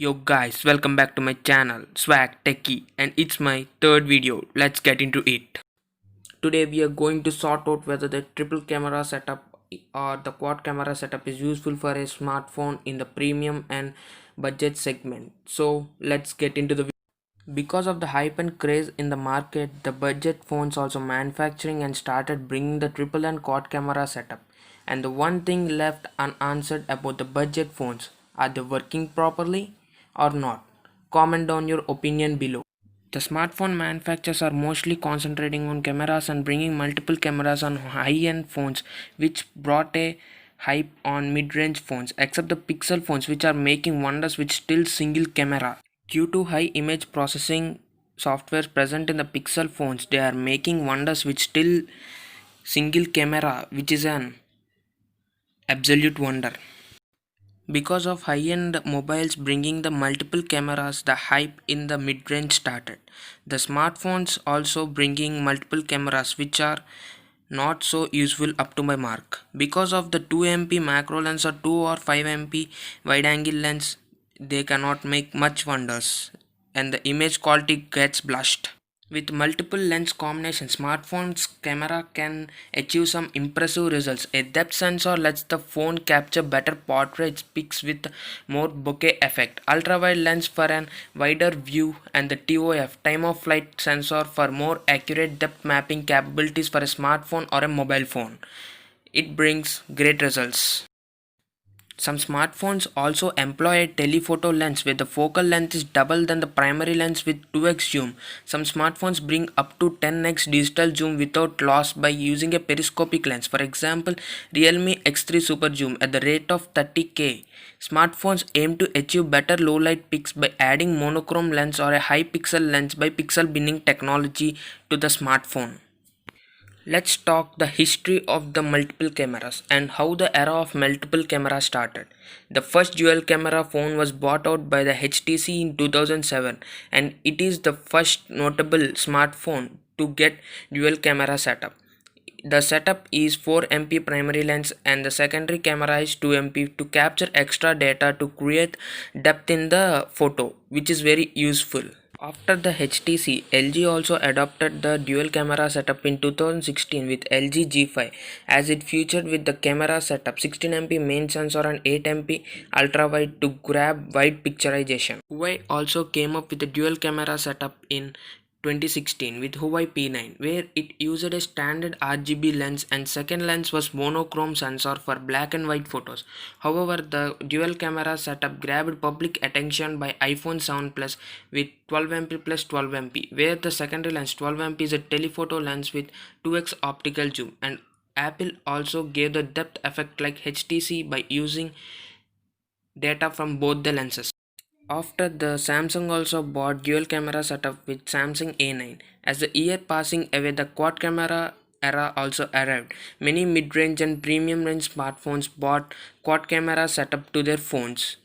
Yo guys, welcome back to my channel Swag Techie, and it's my third video. Let's get into it. Today we are going to sort out whether the triple camera setup or the quad camera setup is useful for a smartphone in the premium and budget segment. So let's get into the video. Because of the hype and craze in the market, the budget phones also manufacturing and started bringing the triple and quad camera setup. And the one thing left unanswered about the budget phones, are they working properly or not? Comment down your opinion below. The smartphone manufacturers are mostly concentrating on cameras and bringing multiple cameras on high-end phones, which brought a hype on mid-range phones, except the Pixel phones, which are making wonders with still single camera. Due to high image processing software present in the Pixel phones, they are making wonders with still single camera, which is an absolute wonder. Because of high-end mobiles bringing the multiple cameras, the hype in the mid-range started. The smartphones also bringing multiple cameras, which are not so useful up to my mark. Because of the 2MP macro lens or 2 or 5MP wide angle lens, they cannot make much wonders and the image quality gets blushed. With multiple lens combinations, smartphone's camera can achieve some impressive results. A depth sensor lets the phone capture better portrait pics with more bokeh effect. Ultra-wide lens for an wider view, and the TOF time of flight sensor for more accurate depth mapping capabilities for a smartphone or a mobile phone. It brings great results. Some smartphones also employ a telephoto lens where the focal length is double than the primary lens with 2x zoom. Some smartphones bring up to 10x digital zoom without loss by using a periscopic lens. For example, Realme X3 Super Zoom at the rate of 30K. Smartphones aim to achieve better low light pics by adding monochrome lens or a high pixel lens by pixel binning technology to the smartphone. Let's talk the history of the multiple cameras and how the era of multiple cameras started. The first dual camera phone was bought out by the HTC in 2007, and it is the first notable smartphone to get dual camera setup. The setup is 4MP primary lens and the secondary camera is 2MP to capture extra data to create depth in the photo, which is very useful. After the HTC, LG also adopted the dual camera setup in 2016 with LG G5, as it featured with the camera setup 16MP main sensor and 8MP ultra wide to grab wide picturization. Huawei also came up with a dual camera setup in 2016 with Huawei P9, where it used a standard RGB lens and second lens was monochrome sensor for black and white photos. However, the dual camera setup grabbed public attention by iPhone 7 Plus with 12MP plus 12MP, where the secondary lens 12MP is a telephoto lens with 2x optical zoom, and Apple also gave the depth effect like HTC by using data from both the lenses. After the Samsung also bought dual camera setup with Samsung A9. As the year passing away, the quad camera era also arrived. Many mid-range and premium range smartphones bought quad camera setup to their phones.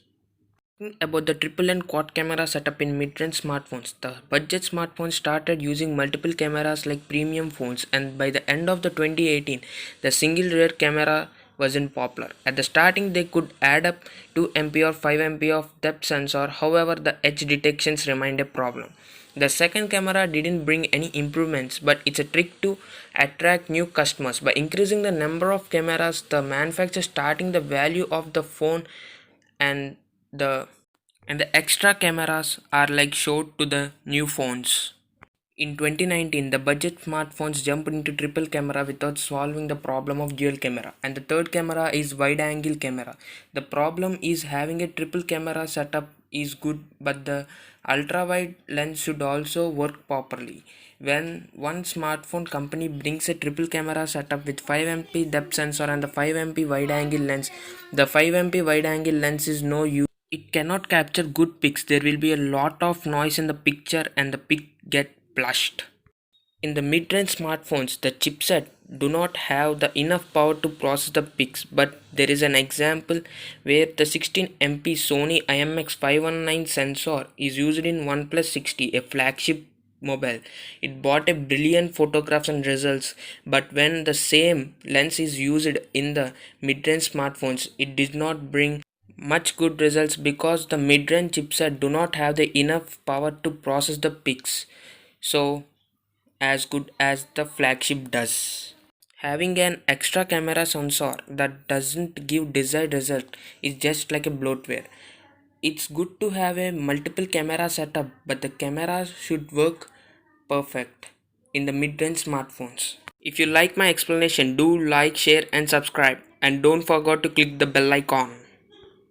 Talking about the triple and quad camera setup in mid-range smartphones, the budget smartphones started using multiple cameras like premium phones, and by the end of the 2018, the single rear camera wasn't popular. At the starting, they could add up 2MP or 5MP of depth sensor, however, the edge detections remained a problem. The second camera didn't bring any improvements, but it's a trick to attract new customers. By increasing the number of cameras, the manufacturer starting the value of the phone and the extra cameras are like showed to the new phones. In 2019, the budget smartphones jumped into triple camera without solving the problem of dual camera, and the third camera is wide angle camera. The problem is having a triple camera setup is good, but the ultra wide lens should also work properly. When one smartphone company brings a triple camera setup with 5MP depth sensor and the 5MP wide angle lens, the 5MP wide angle lens is no use. It cannot capture good pics. There will be a lot of noise in the picture and the pic get blushed. In the mid-range smartphones, the chipset do not have the enough power to process the pics, but there is an example where the 16MP Sony IMX519 sensor is used in OnePlus 60, a flagship mobile. It brought a brilliant photographs and results, but when the same lens is used in the mid-range smartphones, it did not bring much good results because the mid-range chipset do not have the enough power to process the pics so as good as the flagship does. Having an extra camera sensor that doesn't give desired result is just like a bloatware. It's good to have a multiple camera setup, but the camera should work perfect in the mid-range smartphones. If you like my explanation, do like, share and subscribe, and don't forget to click the bell icon.